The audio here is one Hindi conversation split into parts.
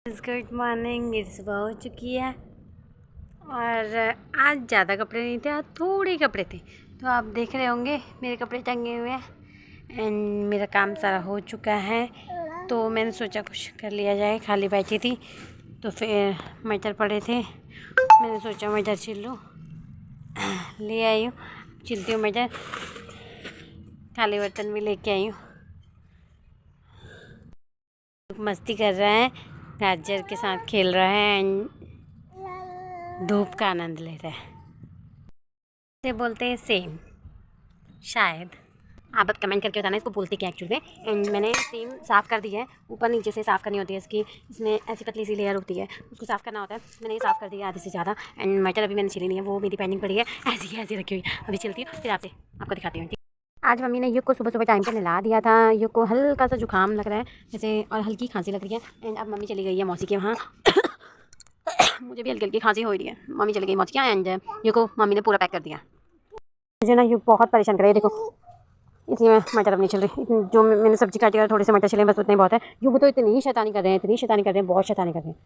Good morning. मेरी सुबह हो चुकी है और आज ज़्यादा कपड़े नहीं थे, आज थोड़े कपड़े थे। तो आप देख रहे होंगे मेरे कपड़े टंगे हुए हैं एंड मेरा काम सारा हो चुका है। तो मैंने सोचा कुछ कर लिया जाए, खाली बैठी थी तो फिर मटर पड़े थे, मैंने सोचा मटर छिल लूँ, ले आई हूँ, छिलती हूँ मटर। खाली बर्तन भी लेके आई हूँ। मस्ती कर रहा है, गाजर के साथ खेल रहा है एंड धूप का आनंद ले रहा है। इसे बोलते हैं सेम, शायद आप अब कमेंट करके बताना इसको बोलते क्या एक्चुअली में। एंड मैंने सेम साफ़ कर दी है, ऊपर नीचे से साफ़ करनी होती है इसकी, इसमें ऐसी पतली सी लेयर होती है, उसको साफ़ करना होता है। मैंने ये साफ़ कर दिया आधे से ज़्यादा एंड मटर अभी मैंने छिली नहीं है, वो मेरी पेंडिंग पड़ी है, ऐसी रखी हुई है, अभी छिलती हूँ फिर आपको दिखाती हूँ। आज मम्मी ने युग को सुबह सुबह टाइम पे नहला दिया था। युग को हल्का सा जुकाम लग रहा है जैसे और हल्की खांसी लग रही है एंड अब मम्मी चली गई है मौसी के वहाँ। मुझे भी हल्की हल्की खांसी हो रही है। मम्मी चली गई मौसी के यहाँ एंड युग को मम्मी ने पूरा पैक कर दिया। मुझे ना युग बहुत परेशान कर रही है, देखो इसलिए मैं मटर अब नहीं चल रही। जो मैंने सब्जी काटी और थोड़े से मटर छिले बस उतने बहुत है। युग तो इतनी शैतानी कर रहे हैं, बहुत शैतानी कर रहे हैं।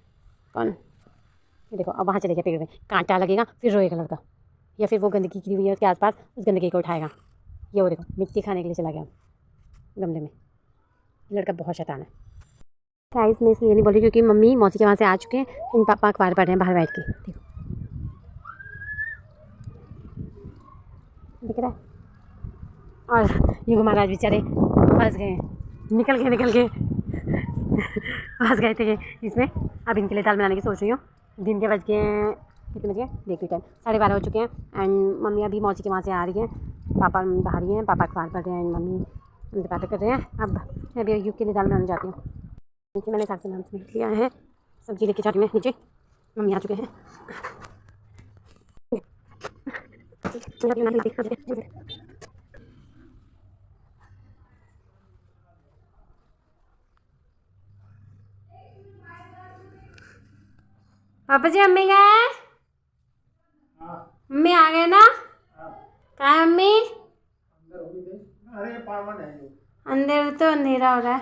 कौन ये देखो, अब वहाँ चले गया पेड़ में, कांटा लगेगा फिर रोएगा लड़का, या फिर वो गंदगी गिरी हुई है उसके आसपास, उस गंदगी को उठाएगा। ये वो देखो मिट्टी खाने के लिए चला गया गमले में। लड़का बहुत शैतान है। गाइस मैं इसलिए नहीं बोल रही क्योंकि मम्मी मौसी के वहाँ से आ चुके हैं, इन पापा अखबार पढ़ रहे हैं बाहर बैठ के, देखो दिख रहा है। और युग महाराज बेचारे फंस गए, निकल गए फंस गए थे इसमें। अब इनके लिए दाल बनाने की सोच रही हूँ। दिन के बज गए कितने बजे देखिए टाइम, 12:30 हो चुके हैं एंड मम्मी अभी मौसी के वहाँ से आ रही है, पापा बाहर ही हैं, पापा अखबार पढ़ रहे हैं एंड मम्मी उनसे बातें कर रहे हैं। अब मैं अभी युग के लिए दाल बनाने जाती हूँ। नीचे मैंने साग सामान लिया है, सब्जी लेके जाती हूँ नीचे, मम्मी आ चुके हैं। पापा जी अम्मी गए, मम्मी आ गए ना? कहाँ है मम्मी? अंदर तो अंधेरा हो रहा है।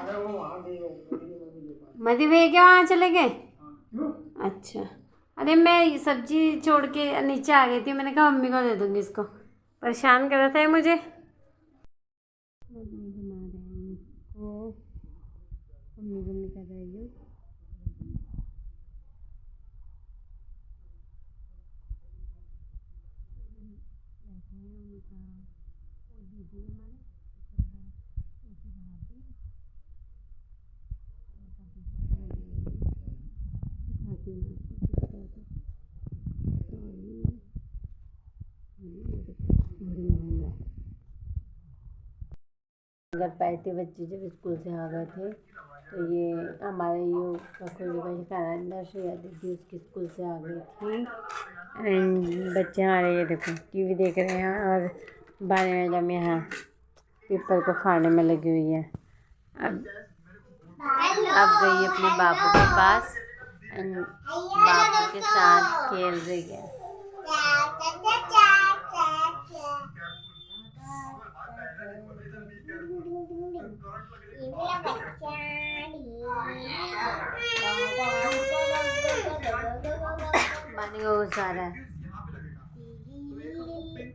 मधी भैया क्या वहाँ चले गए? अच्छा, अरे मैं सब्जी छोड़ के नीचे आ गई थी, मैंने कहा मम्मी को दे दूँगी, इसको परेशान कर रहा था मुझे। मम्मी कर रही हूँ। घर पे थे बच्चे जब स्कूल से आ गए थे तो ये हमारे योग का कैलेंडर श्रेया दीदी उसकी स्कूल से आ गई थी एंड बच्चे हमारे ये देखो टीवी देख रहे हैं और बारे मैडम यहाँ पेपर को फाड़ने में लगी हुई है। अब गई अपने बाबू के पास एंड बाबू के साथ खेल रही है। मानी को गुस्सा आ रहा है।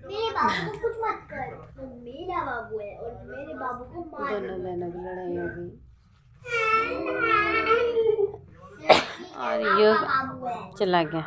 मेरे बाबू को कुछ मत कर, वो मेरा बाबू है और मेरे बाबू को मार। दोनों की लड़ाई हो गई और युग चला गया।